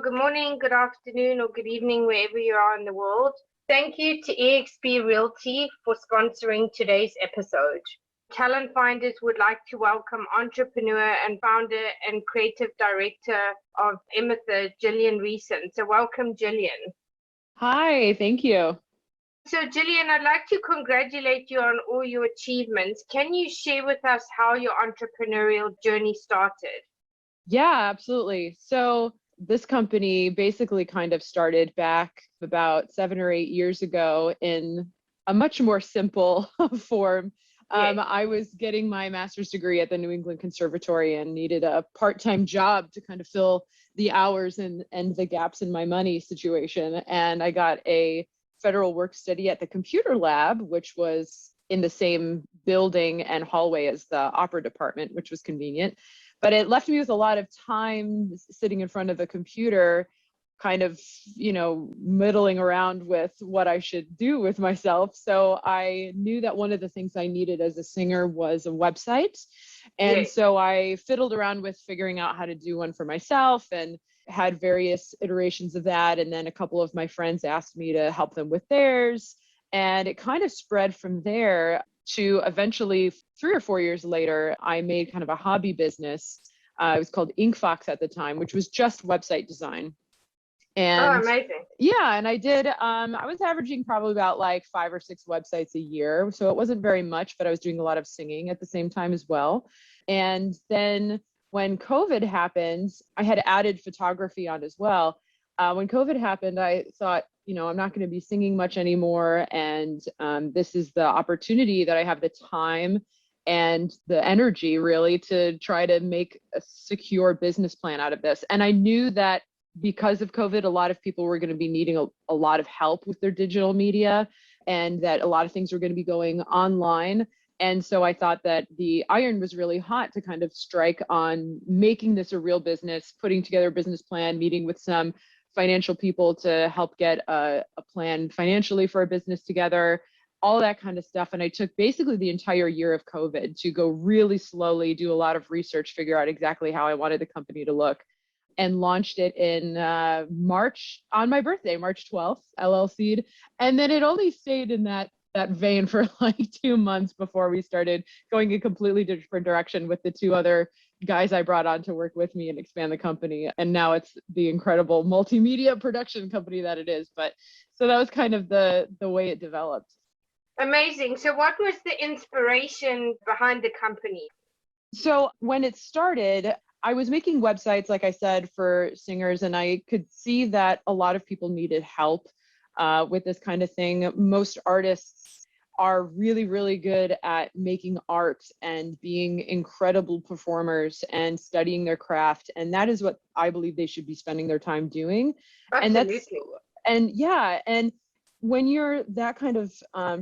good morning, good afternoon, or good evening, wherever you are in the world. Thank you to eXp Realty for sponsoring today's episode. Talent Finders would like to welcome entrepreneur and founder and creative director of Emetha, Gillian Riesen. So welcome, Gillian. Hi, thank you. So Gillian, I'd like to congratulate you on all your achievements. Can you share with us how your entrepreneurial journey started? Yeah, absolutely. So this company basically kind of started back about 7 or 8 years ago in a much more simple form. Yes. I was getting my master's degree at the New England Conservatory and needed a part-time job to kind of fill the hours and the gaps in my money situation. And I got a federal work study at the computer lab, which was in the same building and hallway as the opera department, which was convenient. But it left me with a lot of time sitting in front of the computer, kind of, middling around with what I should do with myself. So I knew that one of the things I needed as a singer was a website. And Yes. so I fiddled around with figuring out how to do one for myself and had various iterations of that. And then a couple of my friends asked me to help them with theirs. And it kind of spread from there to eventually 3 or 4 years later, I made kind of a hobby business. It was called Inkfox at the time, which was just website design. And Amazing. yeah, and I did, I was averaging probably about like 5 or 6 websites a year. So it wasn't very much, but I was doing a lot of singing at the same time as well. And then when COVID happened, I had added photography on as well. When COVID happened, I thought, I'm not going to be singing much anymore. And this is the opportunity that I have the time and the energy really to try to make a secure business plan out of this. And I knew that because of COVID, a lot of people were going to be needing a lot of help with their digital media and that a lot of things were going to be going online. And so I thought that the iron was really hot to kind of strike on making this a real business, putting together a business plan, meeting with some financial people to help get a plan financially for a business together, all that kind of stuff. And I took basically the entire year of COVID to go really slowly, do a lot of research, figure out exactly how I wanted the company to look, and launched it in March on my birthday, March 12th, LLC'd. And then it only stayed in that vein for like 2 months before we started going a completely different direction with the 2 other guys I brought on to work with me and expand the company. And now it's the incredible multimedia production company that it is. But so that was kind of the way it developed. Amazing. So what was the inspiration behind the company? So when it started, I was making websites, like I said, for singers, and I could see that a lot of people needed help with this kind of thing. Most artists are really, really good at making art and being incredible performers and studying their craft. And that is what I believe they should be spending their time doing. Absolutely. And when you're that kind of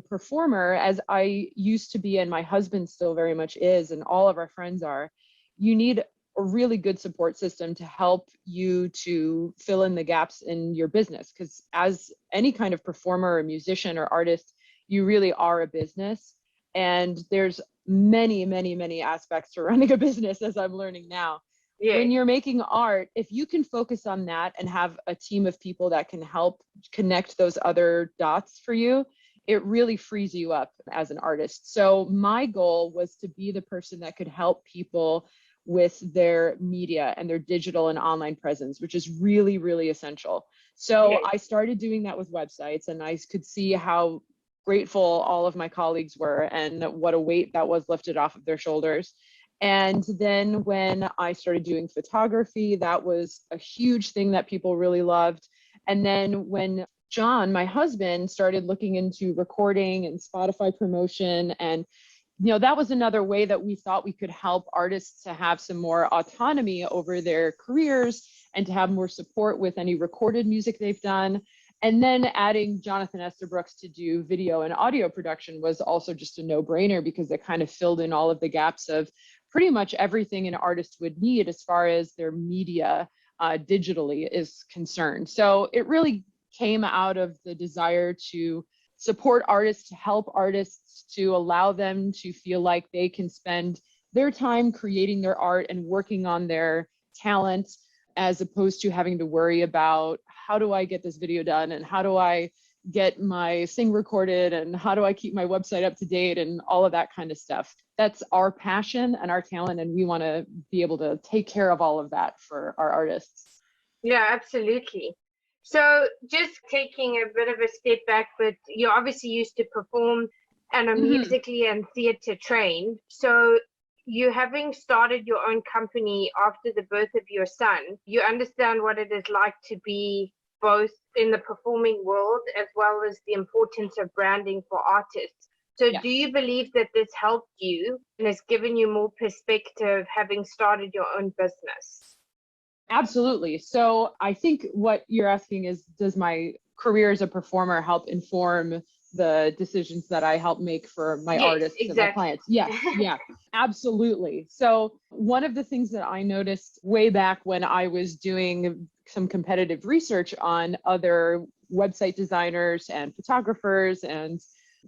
performer, as I used to be, and my husband still very much is, and all of our friends are, you need a really good support system to help you to fill in the gaps in your business. Because as any kind of performer or musician or artist, you really are a business. And there's many, many, many aspects to running a business, as I'm learning now. Yeah. When you're making art, if you can focus on that and have a team of people that can help connect those other dots for you, it really frees you up as an artist. So my goal was to be the person that could help people with their media and their digital and online presence, which is really, really essential. So Yeah. I started doing that with websites, and I could see how grateful all of my colleagues were and what a weight that was lifted off of their shoulders. And then when I started doing photography, that was a huge thing that people really loved. And then when John, my husband, started looking into recording and Spotify promotion, and that was another way that we thought we could help artists to have some more autonomy over their careers and to have more support with any recorded music they've done. And then adding Jonathan Estabrooks to do video and audio production was also just a no-brainer, because it kind of filled in all of the gaps of pretty much everything an artist would need as far as their media digitally is concerned. So it really came out of the desire to support artists, to help artists, to allow them to feel like they can spend their time creating their art and working on their talent as opposed to having to worry about how do I get this video done and how do I get my thing recorded and how do I keep my website up to date and all of that kind of stuff. That's our passion and our talent, and we want to be able to take care of all of that for our artists. Yeah, absolutely. So just taking a bit of a step back, but you obviously used to perform and are musically and theatre trained. So you having started your own company after the birth of your son, you understand what it is like to be both in the performing world as well as the importance of branding for artists. So Yeah. do you believe that this helped you and has given you more perspective having started your own business? Absolutely. So I think what you're asking is, does my career as a performer help inform the decisions that I help make for my artists and my clients? Yes, yeah, absolutely. So one of the things that I noticed way back when I was doing some competitive research on other website designers and photographers and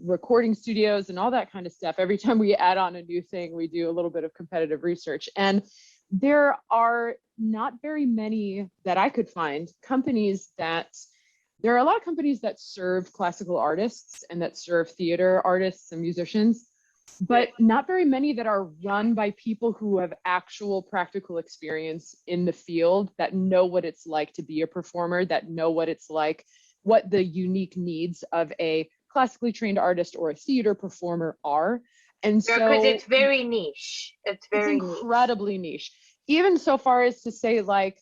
recording studios and all that kind of stuff, every time we add on a new thing, we do a little bit of competitive research. And there are not very many that I could find companies that there are a lot of companies that serve classical artists and that serve theater artists and musicians, but not very many that are run by people who have actual practical experience in the field, that know what it's like to be a performer, that know what it's like, what the unique needs of a classically trained artist or a theater performer are. And so, because it's very niche. It's incredibly niche. Even so far as to say, like,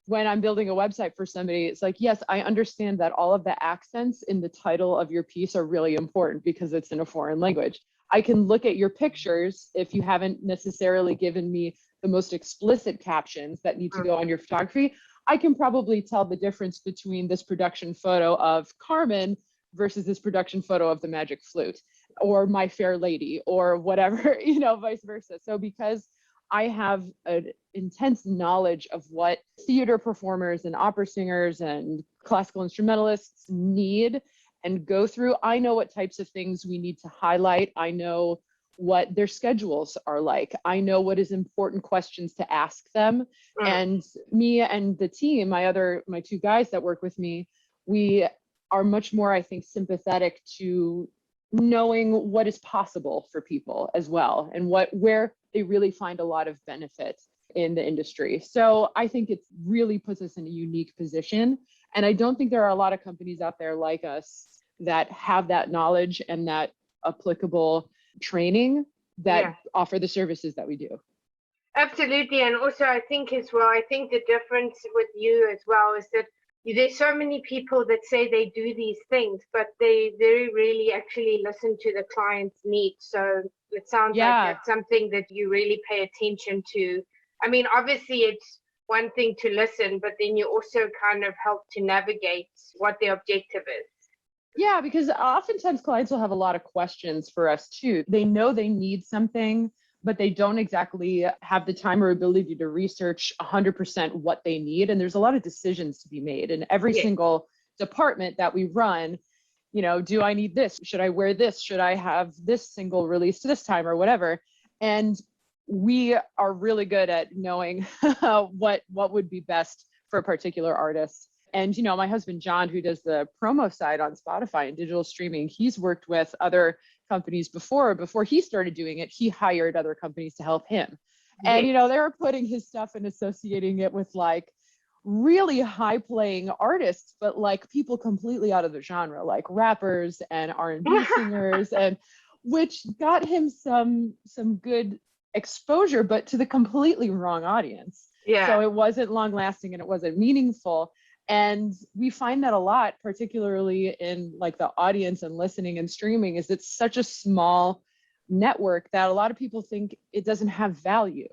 when I'm building a website for somebody, it's like, yes, I understand that all of the accents in the title of your piece are really important because it's in a foreign language. I can look at your pictures if you haven't necessarily given me the most explicit captions that need to go on your photography. I can probably tell the difference between this production photo of Carmen versus this production photo of the Magic Flute or My Fair Lady or whatever, vice versa. So because I have an intense knowledge of what theater performers and opera singers and classical instrumentalists need and go through, I know what types of things we need to highlight. I know what their schedules are like. I know what is important questions to ask them. And me and the team, my two guys that work with me, we are much more, I think, sympathetic to knowing what is possible for people as well and where they really find a lot of benefit in the industry. So I think it really puts us in a unique position. And I don't think there are a lot of companies out there like us that have that knowledge and that applicable training that offer the services that we do. Absolutely. And also I think as well, I think the difference with you as well is that there's so many people that say they do these things, but they very rarely actually listen to the client's needs. So it sounds like that's something that you really pay attention to. I mean, obviously it's one thing to listen, but then you also kind of help to navigate what the objective is. Yeah, because oftentimes clients will have a lot of questions for us too. They know they need something, but they don't exactly have the time or ability to research 100% what they need. And there's a lot of decisions to be made in every single department that we run. Do I need this? Should I wear this? Should I have this single released this time or whatever? And we are really good at knowing what would be best for a particular artist. And, my husband, John, who does the promo side on Spotify and digital streaming, he's worked with other companies before he started doing it. He hired other companies to help him. And, they were putting his stuff and associating it with like really high playing artists, but like people completely out of the genre, like rappers and R&B singers, and which got him some good exposure, but to the completely wrong audience. So it wasn't long lasting and it wasn't meaningful. And we find that a lot, particularly in like the audience and listening and streaming, is it's such a small network that a lot of people think it doesn't have value.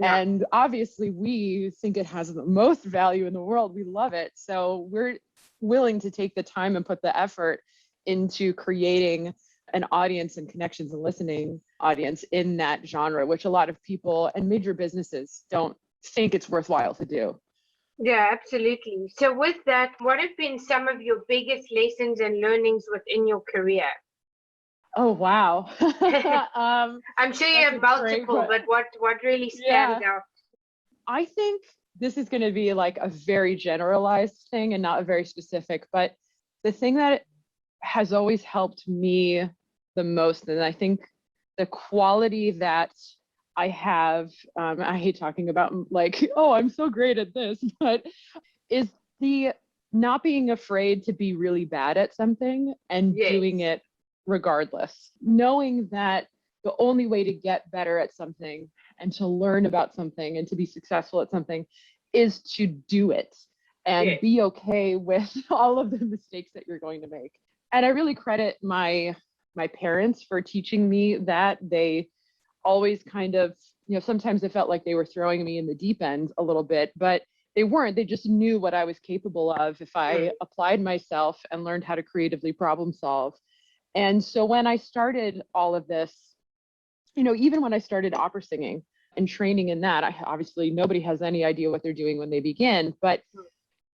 And obviously we think it has the most value in the world. We love it. So we're willing to take the time and put the effort into creating an audience and connections and listening audience in that genre, which a lot of people and major businesses don't think it's worthwhile to do. Yeah, absolutely. So with that, what have been some of your biggest lessons and learnings within your career? Oh, wow. I'm sure you have multiple, but what really stands out? I think this is going to be like a very generalized thing and not a very specific, but the thing that has always helped me the most, and I think the quality that I have, I hate talking about like, oh, I'm so great at this, but is the not being afraid to be really bad at something and doing it regardless. Knowing that the only way to get better at something and to learn about something and to be successful at something is to do it and be okay with all of the mistakes that you're going to make. And I really credit my parents for teaching me that. They always kind of, sometimes it felt like they were throwing me in the deep end a little bit, but they weren't. They just knew what I was capable of if I applied myself and learned how to creatively problem solve. And so when I started all of this, even when I started opera singing and training in that, obviously nobody has any idea what they're doing when they begin. But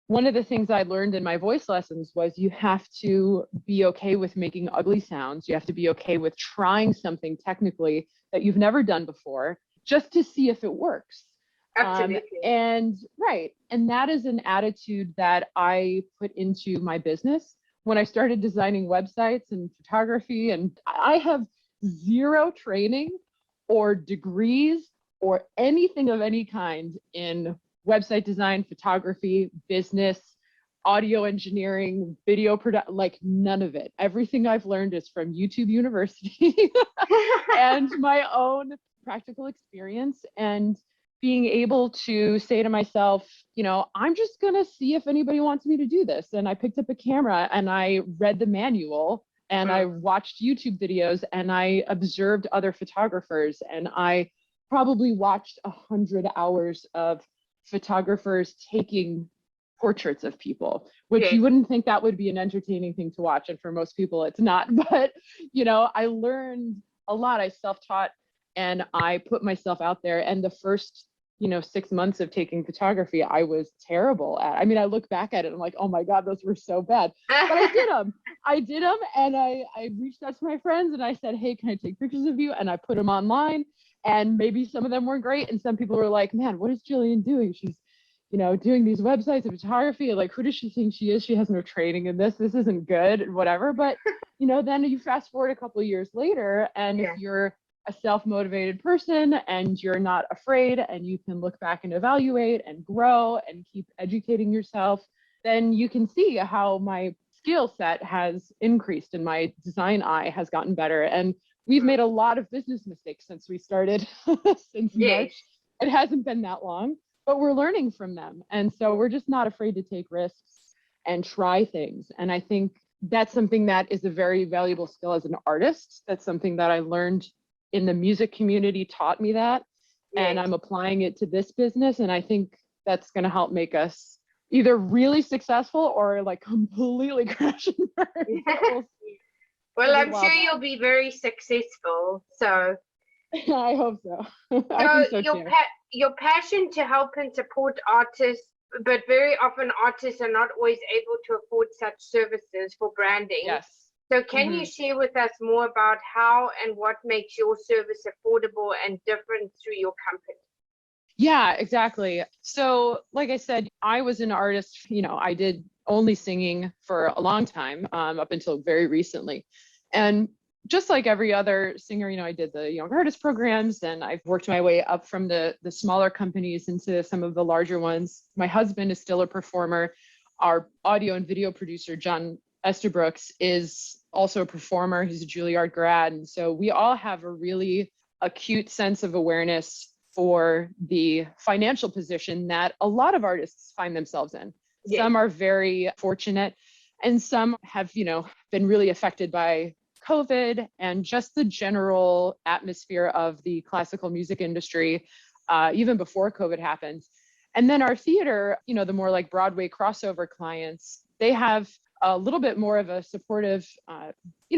one of the things I learned in my voice lessons was you have to be okay with making ugly sounds. You have to be okay with trying something technically that you've never done before, just to see if it works. Absolutely. And that is an attitude that I put into my business when I started designing websites and photography. And I have zero training or degrees or anything of any kind in website design, photography, business, audio engineering, video production, like none of it. Everything I've learned is from YouTube University and my own practical experience, and being able to say to myself, I'm just going to see if anybody wants me to do this. And I picked up a camera and I read the manual and I watched YouTube videos and I observed other photographers, and I probably watched 100 hours of photographers taking portraits of people, which you wouldn't think that would be an entertaining thing to watch. And for most people, it's not. But, I learned a lot. I self-taught and I put myself out there. And the first, 6 months of taking photography, I was terrible at. I mean, I look back at it and I'm like, oh my God, those were so bad. But I did them. And I reached out to my friends and I said, hey, can I take pictures of you? And I put them online. And maybe some of them were great. And some people were like, man, what is Gillian doing? She's, doing these websites of photography. Like, who does she think she is? She has no training in this. This isn't good, whatever. But, then you fast forward a couple of years later, and if you're a self-motivated person and you're not afraid and you can look back and evaluate and grow and keep educating yourself, then you can see how my skill set has increased and my design eye has gotten better. And we've made a lot of business mistakes since we started since March. It hasn't been that long, but we're learning from them. And so we're just not afraid to take risks and try things. And I think that's something that is a very valuable skill as an artist. That's something that I learned in the music community, taught me that. And I'm applying it to this business. And I think that's going to help make us either really successful or like completely crash and burn. Well, I'm sure you'll be very successful. So I hope so. I think so too. Your passion to help and support artists, but very often artists are not always able to afford such services for branding. Yes. So can you share with us more about how and what makes your service affordable and different through your company? Yeah, exactly. So like I said, I was an artist, I did only singing for a long time, up until very recently. And just like every other singer, I did the young artist programs, and I've worked my way up from the smaller companies into some of the larger ones. My husband is still a performer. Our audio and video producer, John Esterbrooks, is also a performer. He's a Juilliard grad. And so we all have a really acute sense of awareness for the financial position that a lot of artists find themselves in. Some are very fortunate, and some have, been really affected by COVID and just the general atmosphere of the classical music industry, even before COVID happened. And then our theater, the more like Broadway crossover clients, they have a little bit more of a supportive,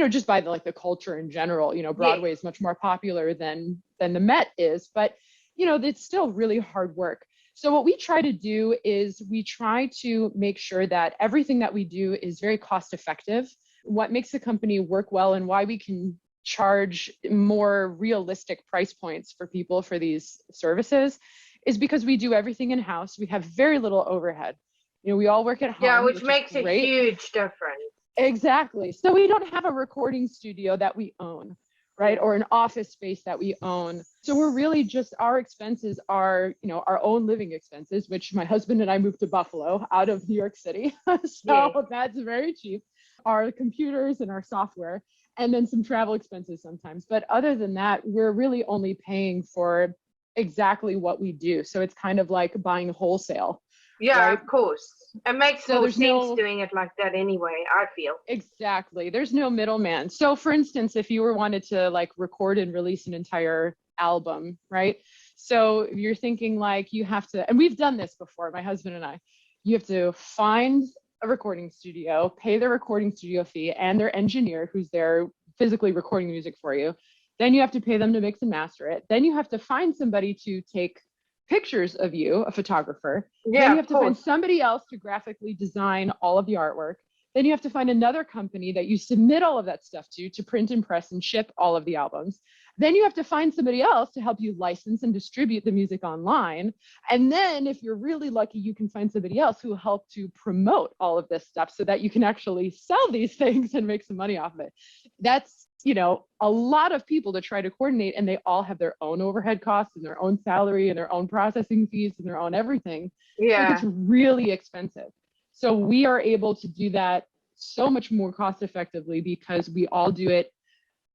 just by the culture in general. Broadway is much more popular than the Met is, but it's still really hard work. So what we try to do is we try to make sure that everything that we do is very cost effective. What makes the company work well and why we can charge more realistic price points for people for these services is because we do everything in-house. We have very little overhead. We all work at home. Yeah, which makes a huge difference. Exactly. So we don't have a recording studio that we own, right? Or an office space that we own. So we're really just, our expenses are, our own living expenses, which my husband and I moved to Buffalo out of New York City. So that's very cheap. Our computers and our software, and then some travel expenses sometimes. But other than that, we're really only paying for exactly what we do. So it's kind of like buying wholesale. Yeah, right? Of course. It makes more sense doing it like that anyway, I feel. Exactly. There's no middleman. So for instance, if you wanted to like record and release an entire album, right? So you're thinking like you have to, and we've done this before, my husband and I, you have to find a recording studio, pay the recording studio fee and their engineer who's there physically recording music for you. Then you have to pay them to mix and master it. Then you have to find somebody to take pictures of you, a photographer. Then you have to find somebody else to graphically design all of the artwork. Then you have to find another company that you submit all of that stuff to print and press and ship all of the albums. Then you have to find somebody else to help you license and distribute the music online. And then if you're really lucky, you can find somebody else who will help to promote all of this stuff so that you can actually sell these things and make some money off of it. That's a lot of people to try to coordinate, and they all have their own overhead costs and their own salary and their own processing fees and their own everything. Yeah. Like it's really expensive. So we are able to do that so much more cost effectively because we all do it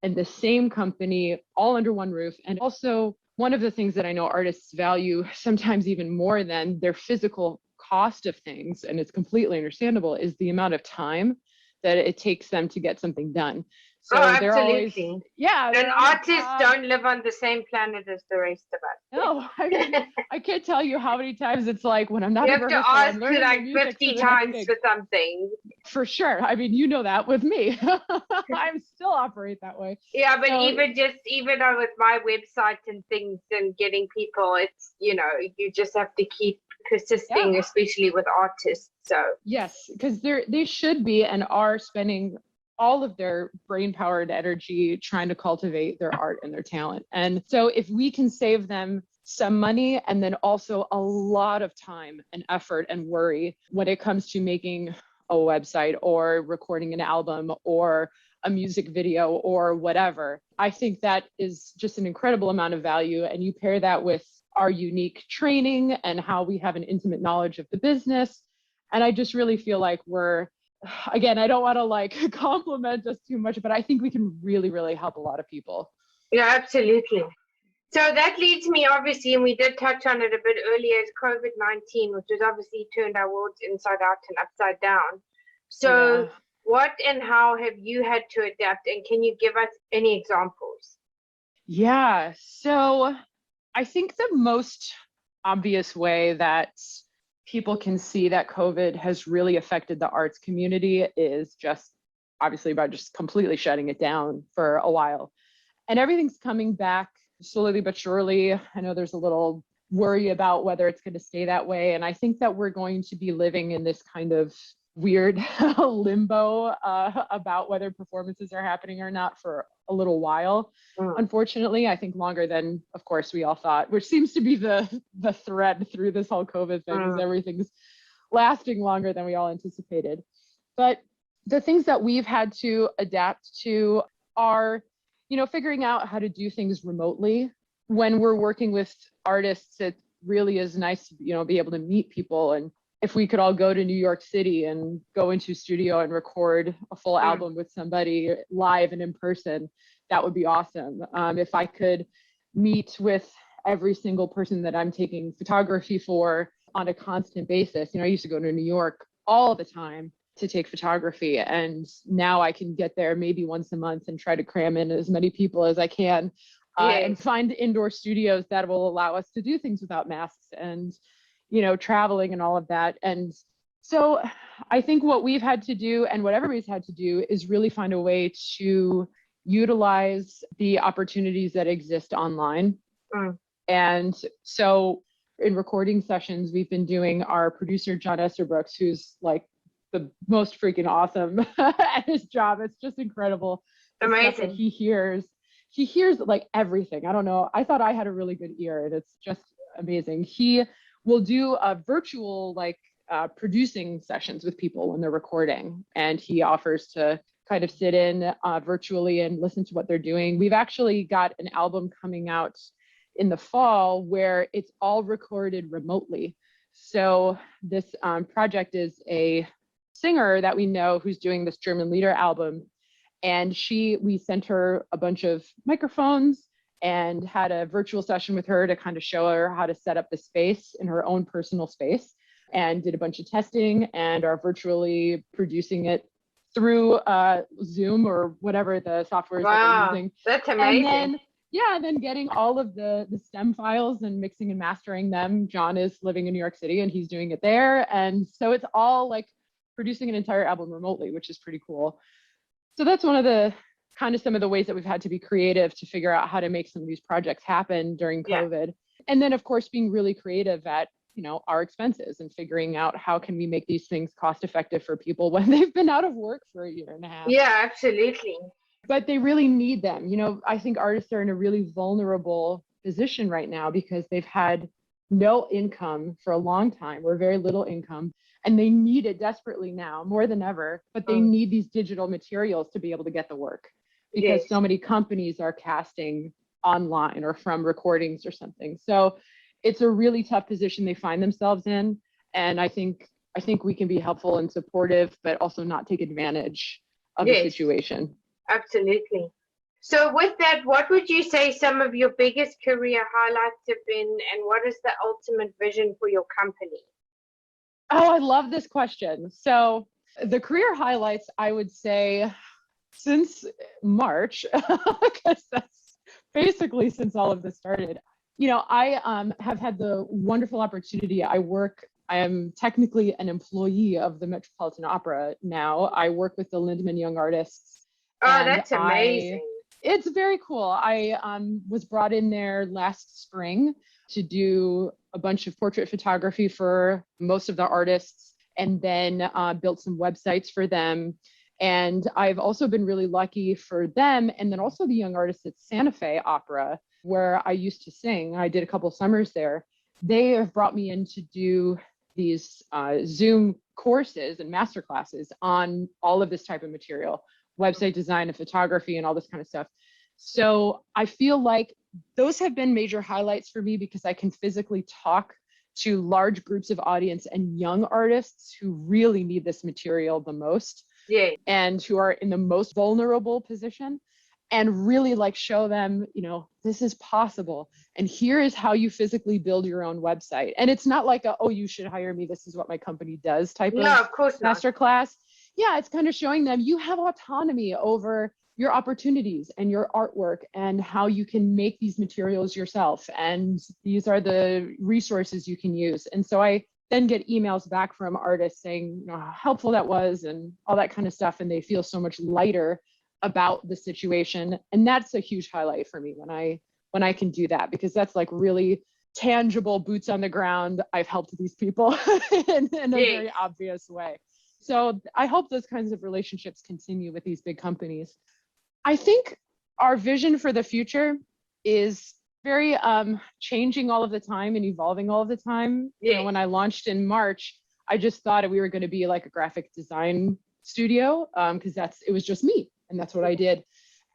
in the same company, all under one roof. And also one of the things that I know artists value sometimes even more than their physical cost of things, and it's completely understandable, is the amount of time that it takes them to get something done. So they're always, And artists don't live on the same planet as the rest of us. No, I mean, I can't tell you how many times it's like when I'm not you in have rehearsal, to ask I'm learning like music 50 times for something. For sure. I mean, you know that with me. I'm still operate that way. Yeah, but even with my website and things and getting people, it's, you just have to keep persisting, especially with artists. So yes, because they should be and are spending all of their brain power and energy trying to cultivate their art and their talent. And so if we can save them some money and then also a lot of time and effort and worry when it comes to making a website or recording an album or a music video or whatever, I think that is just an incredible amount of value. And you pair that with our unique training and how we have an intimate knowledge of the business. And I just really feel like again, I don't want to like compliment us too much, but I think we can really, really help a lot of people. Yeah, absolutely. So that leads me, obviously, and we did touch on it a bit earlier, is COVID-19, which has obviously turned our worlds inside out and upside down. So what and how have you had to adapt, and can you give us any examples? Yeah, so I think the most obvious way that people can see that COVID has really affected the arts community is just obviously by just completely shutting it down for a while. And everything's coming back slowly but surely. I know there's a little worry about whether it's going to stay that way. And I think that we're going to be living in this kind of weird limbo about whether performances are happening or not for a little while. Unfortunately, I think longer than, of course, we all thought, which seems to be the thread through this whole COVID thing, is everything's lasting longer than we all anticipated. But the things that we've had to adapt to are, figuring out how to do things remotely. When we're working with artists, it really is nice to, be able to meet people. And if we could all go to New York City and go into a studio and record a full album with somebody live and in person, that would be awesome. If I could meet with every single person that I'm taking photography for on a constant basis. I used to go to New York all the time to take photography, and now I can get there maybe once a month and try to cram in as many people as I can and find indoor studios that will allow us to do things without masks and traveling and all of that. And so I think what we've had to do and what everybody's had to do is really find a way to utilize the opportunities that exist online. And so in recording sessions, we've been doing our producer, John Esserbrooks, who's like the most freaking awesome at his job. It's just incredible. Amazing. That he hears like everything. I don't know. I thought I had a really good ear, and it's just amazing. He will do a virtual producing sessions with people when they're recording, and he offers to kind of sit in virtually and listen to what they're doing. We've actually got an album coming out in the fall where it's all recorded remotely. So this project is a singer that we know who's doing this German Lieder album, and we sent her a bunch of microphones and had a virtual session with her to kind of show her how to set up the space in her own personal space, and did a bunch of testing and are virtually producing it through Zoom or whatever the software that they're using. That's amazing. And then getting all of the STEM files and mixing and mastering them. John is living in New York City and he's doing it there. And so it's all like producing an entire album remotely, which is pretty cool. So that's one of the kind of some of the ways that we've had to be creative to figure out how to make some of these projects happen during COVID. Yeah. And then of course, being really creative at our expenses and figuring out how can we make these things cost effective for people when they've been out of work for a year and a half. Yeah, absolutely. But they really need them. I think artists are in a really vulnerable position right now because they've had no income for a long time or very little income, and they need it desperately now more than ever, but they need these digital materials to be able to get the work because so many companies are casting online or from recordings or something. So it's a really tough position they find themselves in. And I think we can be helpful and supportive, but also not take advantage of the situation. Absolutely. So with that, what would you say some of your biggest career highlights have been, and what is the ultimate vision for your company? Oh, I love this question. So the career highlights, I would say since March, because that's basically since all of this started. I have had the wonderful opportunity. I am technically an employee of the Metropolitan Opera now. I work with the Lindemann Young Artists. Oh, that's amazing. It's very cool. I was brought in there last spring to do a bunch of portrait photography for most of the artists, and then built some websites for them. And I've also been really lucky for them, and then also the young artists at Santa Fe Opera, where I used to sing. I did a couple summers there. They have brought me in to do these Zoom courses and masterclasses on all of this type of material, website design and photography and all this kind of stuff. So I feel like those have been major highlights for me because I can physically talk to large groups of audience and young artists who really need this material the most, and who are in the most vulnerable position, and really show them, this is possible. And here is how you physically build your own website. And it's not like you should hire me, this is what my company does type of course masterclass. Yeah, it's kind of showing them you have autonomy over your opportunities and your artwork and how you can make these materials yourself. And these are the resources you can use. And so I then get emails back from artists saying how helpful that was and all that kind of stuff. And they feel so much lighter about the situation. And that's a huge highlight for me when I can do that, because that's really tangible, boots on the ground. I've helped these people in a very obvious way. So I hope those kinds of relationships continue with these big companies. I think our vision for the future is very changing all of the time and evolving all of the time. When I launched in March, I just thought we were going to be like a graphic design studio because it was just me. And that's what I did.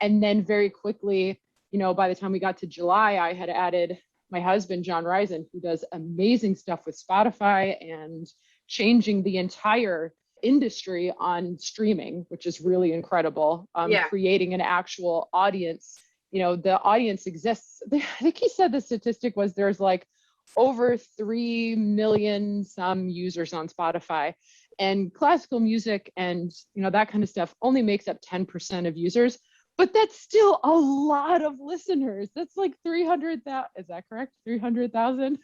And then very quickly, by the time we got to July, I had added my husband, Gillian Riesen, who does amazing stuff with Spotify and changing the entire industry on streaming, which is really incredible. Creating an actual audience. The audience exists. I think he said the statistic was there's over 3 million some users on Spotify. And classical music and that kind of stuff only makes up 10% of users, but that's still a lot of listeners. That's 300,000. Is that correct? 300,000.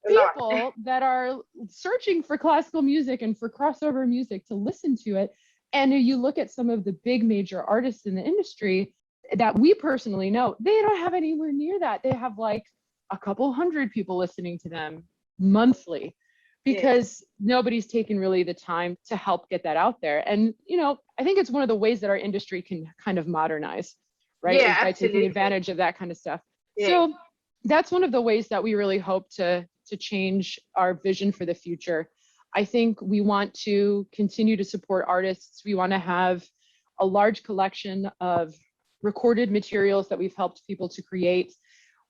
People that are searching for classical music and for crossover music to listen to it. And you look at some of the big major artists in the industry that we personally know, they don't have anywhere near that. They have a couple hundred people listening to them monthly, because nobody's taken really the time to help get that out there. And, I think it's one of the ways that our industry can kind of modernize, right? By taking advantage of that kind of stuff. So, that's one of the ways that we really hope to change our vision for the future. I think we want to continue to support artists. We want to have a large collection of recorded materials that we've helped people to create.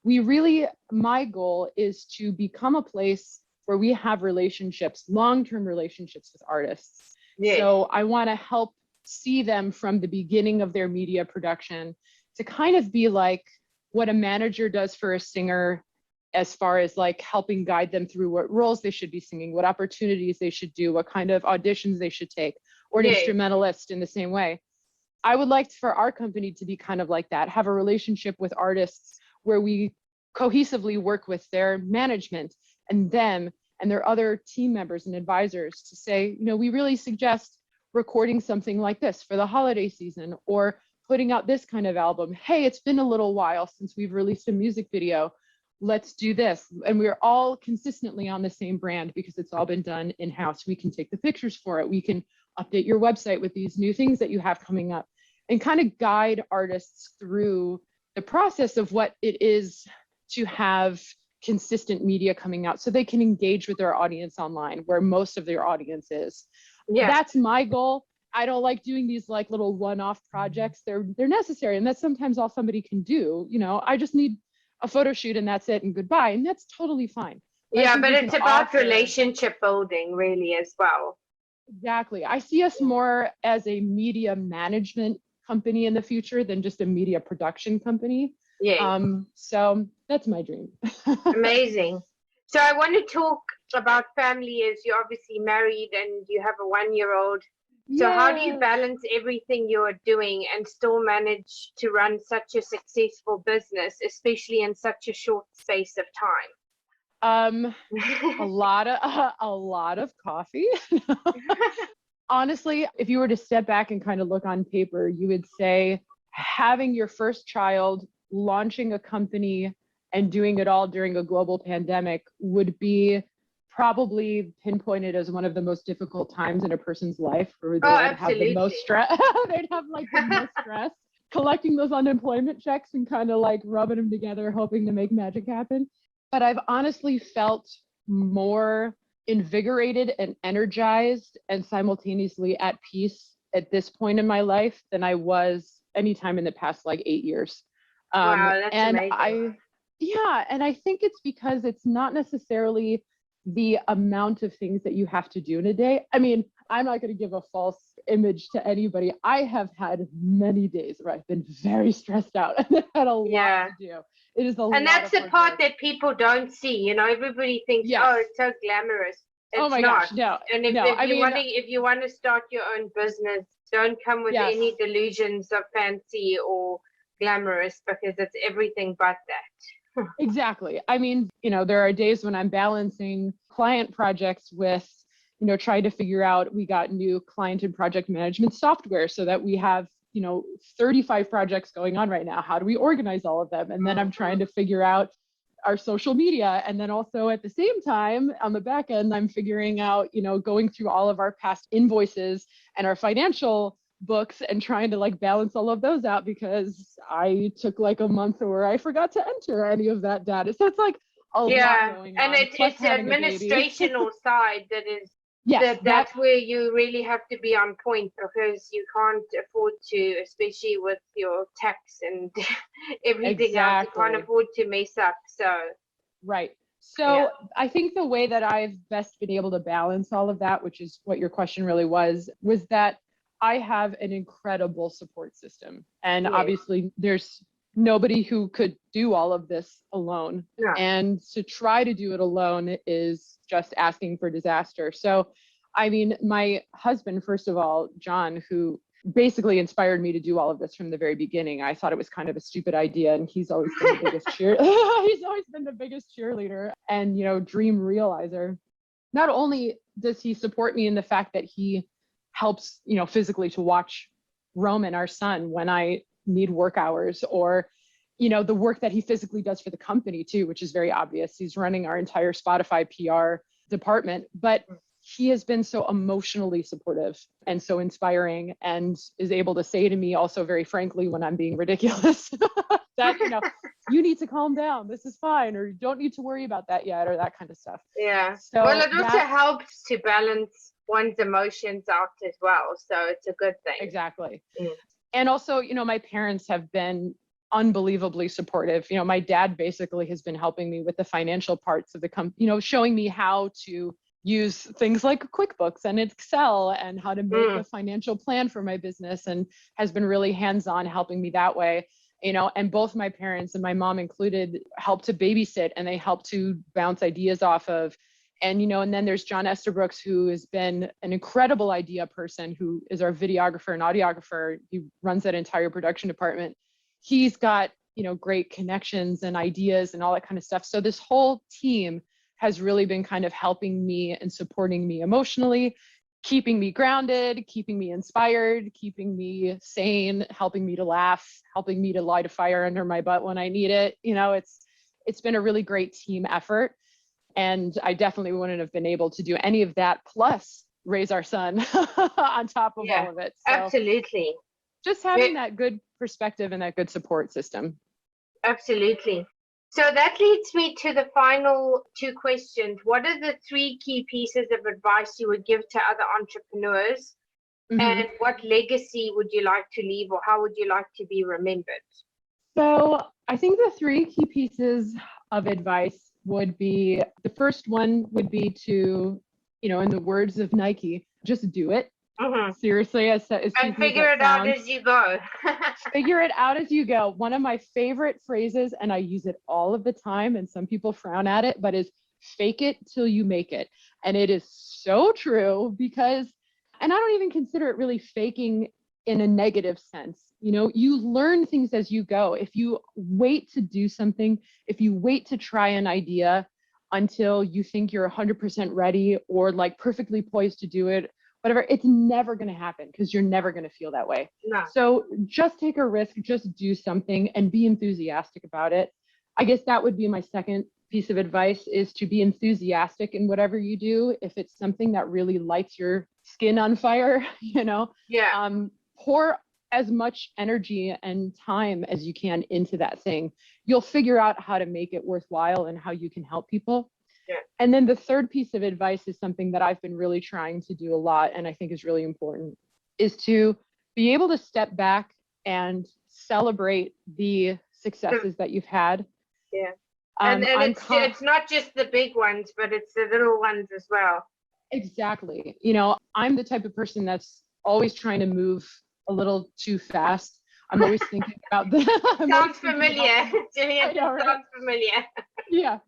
My goal is to become a place where we have relationships, long-term relationships with artists. Yes. So I want to help see them from the beginning of their media production to kind of be like what a manager does for a singer, as far as like helping guide them through what roles they should be singing, what opportunities they should do, what kind of auditions they should take, or an Yes. instrumentalist in the same way. I would like for our company to be kind of like that, have a relationship with artists where we cohesively work with their management and them and their other team members and advisors to say, we really suggest recording something like this for the holiday season, or putting out this kind of album. Hey, it's been a little while since we've released a music video. Let's do this. And we're all consistently on the same brand because it's all been done in-house. We can take the pictures for it. We can update your website with these new things that you have coming up, and kind of guide artists through the process of what it is to have consistent media coming out so they can engage with their audience online, where most of their audience is. Yeah. That's my goal. I don't like doing these like little one-off projects. They're necessary, and that's sometimes all somebody can do. I just need a photo shoot and that's it and goodbye, and that's totally fine. Yeah, but it's about relationship building really as well. Exactly. I see us more as a media management company in the future than just a media production company. Yeah. So that's my dream. Amazing. So I want to talk about family, as you're obviously married and you have a 1-year-old. So how do you balance everything you're doing and still manage to run such a successful business, especially in such a short space of time? A lot of coffee. Honestly, if you were to step back and kind of look on paper, you would say having your first child, launching a company, and doing it all during a global pandemic would be probably pinpointed as one of the most difficult times in a person's life, where they would have the most stress. They'd have like the most stress collecting those unemployment checks and kind of like rubbing them together, hoping to make magic happen. But I've honestly felt more invigorated and energized and simultaneously at peace at this point in my life than I was anytime in the past like 8 years. Wow, that's amazing. I think it's because it's not necessarily the amount of things that you have to do in a day. I mean, I'm not going to give a false image to anybody. I have had many days where I've been very stressed out and had a lot to do. It is a lot. And that's the part that people don't see. Everybody thinks, oh, it's so glamorous. It's not. Gosh, no. And if you want to start your own business, don't come with any delusions of fancy or glamorous, because it's everything but that. Exactly. I mean, there are days when I'm balancing client projects with, trying to figure out, we got new client and project management software so that we have, 35 projects going on right now. How do we organize all of them? And then I'm trying to figure out our social media. And then also at the same time, on the back end, I'm figuring out, going through all of our past invoices and our financial books and trying to like balance all of those out, because I took like a month where I forgot to enter any of that data. So it's like a lot going on. And it's the administrational side that is, that's where you really have to be on point, because you can't afford to, especially with your tax and everything else, you can't afford to mess up. So So I think the way that I've best been able to balance all of that, which is what your question really was that I have an incredible support system. And obviously there's nobody who could do all of this alone. And to try to do it alone is just asking for disaster. So, I mean, my husband, first of all, John, who basically inspired me to do all of this from the very beginning. I thought it was kind of a stupid idea, and he's always been the biggest he's always been the biggest cheerleader and, dream realizer. Not only does he support me in the fact that he helps, physically to watch Roman, our son, when I need work hours, or, the work that he physically does for the company too, which is very obvious. He's running our entire Spotify PR department, but he has been so emotionally supportive and so inspiring, and is able to say to me also very frankly when I'm being ridiculous that, you need to calm down. This is fine. Or you don't need to worry about that yet, or that kind of stuff. Yeah. So well, it also helps to balance one's emotions out as well. So it's a good thing. Exactly. And also, my parents have been unbelievably supportive. My dad basically has been helping me with the financial parts of the company, showing me how to use things like QuickBooks and Excel and how to make a financial plan for my business, and has been really hands-on helping me that way. And both my parents, and my mom included, help to babysit, and they help to bounce ideas off of. And, and then there's John Esterbrookes, who has been an incredible idea person, who is our videographer and audiographer. He runs that entire production department. He's got, great connections and ideas and all that kind of stuff. So this whole team has really been kind of helping me and supporting me emotionally, keeping me grounded, keeping me inspired, keeping me sane, helping me to laugh, helping me to light a fire under my butt when I need it. It's been a really great team effort. And I definitely wouldn't have been able to do any of that, plus raise our son on top of all of it. So absolutely. Just having that good perspective and that good support system. Absolutely. So that leads me to the final two questions. What are the 3 key pieces of advice you would give to other entrepreneurs? And what legacy would you like to leave, or how would you like to be remembered? So I think the 3 key pieces of advice would be, the first one would be to, in the words of Nike, just do it. Seriously, as and figure it out as you go. Figure it out as you go. One of my favorite phrases, and I use it all of the time, and some people frown at it, but is fake it till you make it. And it is so true, because, and I don't even consider it really faking in a negative sense. You learn things as you go. If you wait to do something, if you wait to try an idea until you think you're 100% ready or like perfectly poised to do it, whatever, it's never going to happen, because you're never going to feel that way. No. So just take a risk, just do something, and be enthusiastic about it. I guess that would be my second piece of advice, is to be enthusiastic in whatever you do. If it's something that really lights your skin on fire, pour as much energy and time as you can into that thing. You'll figure out how to make it worthwhile and how you can help people. Yeah. And then the third piece of advice is something that I've been really trying to do a lot, and I think is really important, is to be able to step back and celebrate the successes that you've had. Yeah. And it's not just the big ones, but it's the little ones as well. Exactly. I'm the type of person that's always trying to move a little too fast. I'm always thinking about the sounds familiar. Gillian, sounds familiar. Yeah.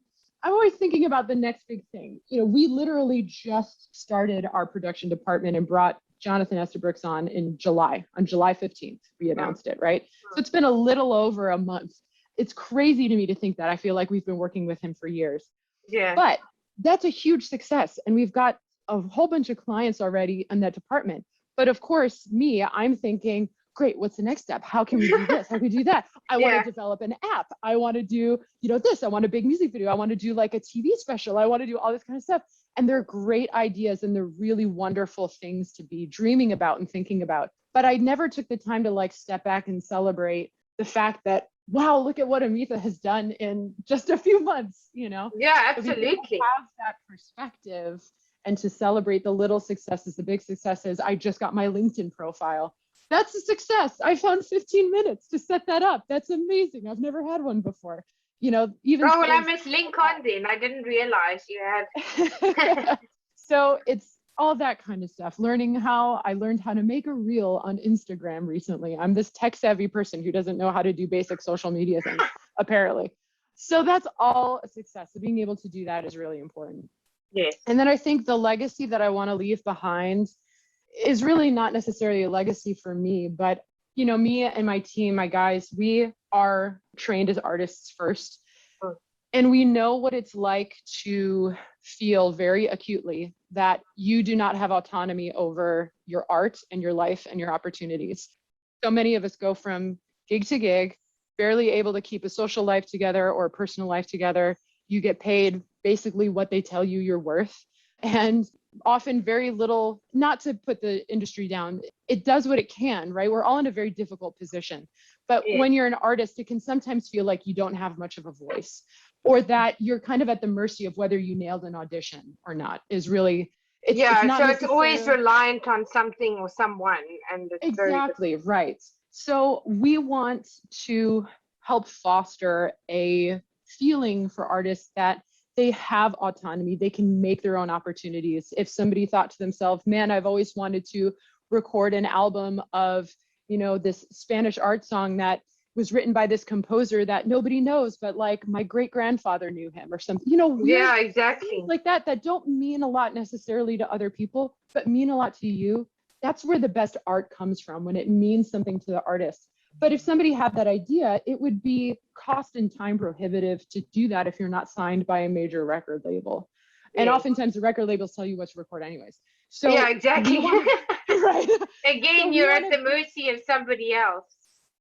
I'm always thinking about the next big thing. We literally just started our production department and brought Jonathan Esterbrookes on July 15th. We announced it, right? So it's been a little over a month. It's crazy to me to think that. I feel like we've been working with him for years. Yeah. But that's a huge success. And we've got a whole bunch of clients already in that department. But of course, I'm thinking, great, what's the next step? How can we do this? How can we do that? I want to develop an app. I want to do, this. I want a big music video. I want to do like a TV special. I want to do all this kind of stuff. And they're great ideas, and they're really wonderful things to be dreaming about and thinking about. But I never took the time to like step back and celebrate the fact that, wow, look at what Amitha has done in just a few months, Yeah, absolutely. So have that perspective, and to celebrate the little successes, the big successes. I just got my LinkedIn profile. That's a success. I found 15 minutes to set that up. That's amazing. I've never had one before. I missed link on then. I didn't realize you had. So it's all that kind of stuff. I learned how to make a reel on Instagram recently. I'm this tech savvy person who doesn't know how to do basic social media things, apparently. So that's all a success. So being able to do that is really important. Yes. And then I think the legacy that I want to leave behind is really not necessarily a legacy for me, but me and my team, my guys, we are trained as artists first. And we know what it's like to feel very acutely that you do not have autonomy over your art and your life and your opportunities. So many of us go from gig to gig, barely able to keep a social life together or a personal life together. You get paid basically what they tell you you're worth. And often very little, not to put the industry down, it does what it can, right? We're all in a very difficult position. But Yeah. when you're an artist, it can sometimes feel like you don't have much of a voice, or that you're kind of at the mercy of whether you nailed an audition or not. Is really, it's not so it's always necessarily reliant on something or someone, and it's very exactly right. So we want to help foster a feeling for artists that they have autonomy, they can make their own opportunities. If somebody thought to themselves, man, I've always wanted to record an album of, this Spanish art song that was written by this composer that nobody knows, but like my great grandfather knew him or something, weird exactly. things like that don't mean a lot necessarily to other people, but mean a lot to you. That's where the best art comes from, when it means something to the artist. But if somebody had that idea, it would be cost and time prohibitive to do that if you're not signed by a major record label. And oftentimes the record labels tell you what to record anyways. So exactly. right. Again, So you're at the mercy of somebody else.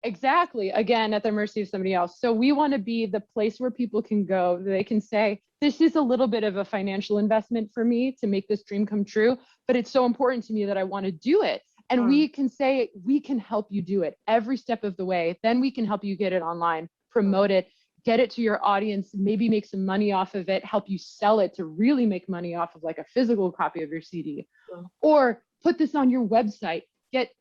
Exactly. Again, at the mercy of somebody else. So we want to be the place where people can go. They can say, this is a little bit of a financial investment for me to make this dream come true, but it's so important to me that I want to do it. And we can say, we can help you do it every step of the way. Then we can help you get it online, promote it, get it to your audience, maybe make some money off of it, help you sell it to really make money off of like a physical copy of your CD, or put this on your website, get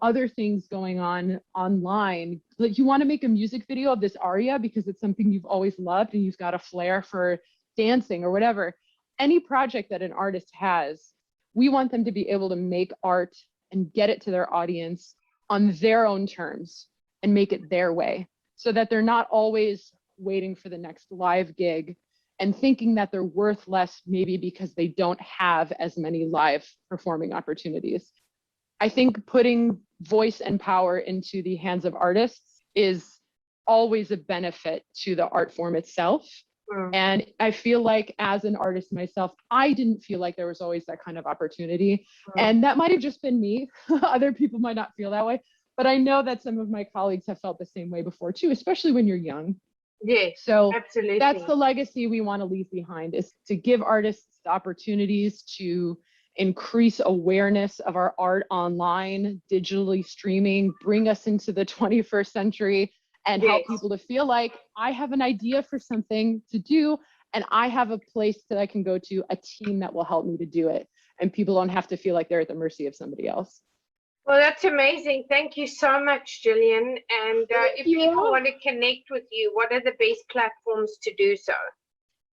other things going on online. Like, you want to make a music video of this aria because it's something you've always loved and you've got a flair for dancing or whatever. Any project that an artist has, we want them to be able to make art and get it to their audience on their own terms and make it their way, so that they're not always waiting for the next live gig and thinking that they're worth less, maybe because they don't have as many live performing opportunities. I think putting voice and power into the hands of artists is always a benefit to the art form itself. And I feel like as an artist myself, I didn't feel like there was always that kind of opportunity. And that might have just been me. Other people might not feel that way, but I know that some of my colleagues have felt the same way before too, especially when you're young. Yes, so absolutely. That's the legacy we want to leave behind, is to give artists opportunities to increase awareness of our art online, digitally streaming, bring us into the 21st century, and help people to feel like I have an idea for something to do, and I have a place that I can go to, a team that will help me to do it. And people don't have to feel like they're at the mercy of somebody else. Well, that's amazing. Thank you so much, Gillian. And if people want to connect with you, what are the best platforms to do so?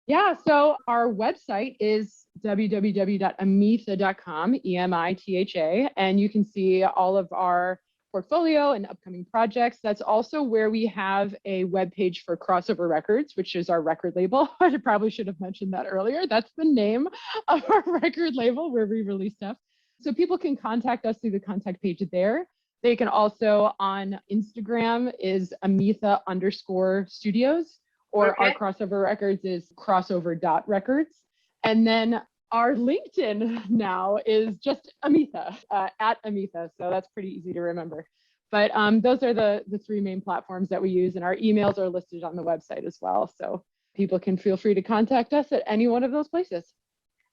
Yeah, so our website is www.emitha.com, EMITHA, and you can see all of our portfolio and upcoming projects. That's also where we have a webpage for Crossover Records, which is our record label. I probably should have mentioned that earlier. That's the name of our record label where we release stuff. So people can contact us through the contact page there. They can also, on Instagram is Emitha_studios, or our Crossover Records is crossover.records. And then our LinkedIn now is just Emitha, at Emitha. So that's pretty easy to remember. But those are the three main platforms that we use, and our emails are listed on the website as well. So people can feel free to contact us at any one of those places.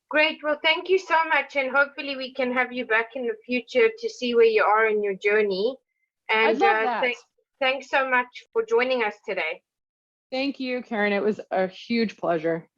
Great. Well, thank you so much. And hopefully we can have you back in the future to see where you are in your journey. And thanks so much for joining us today. Thank you, Karen. It was a huge pleasure.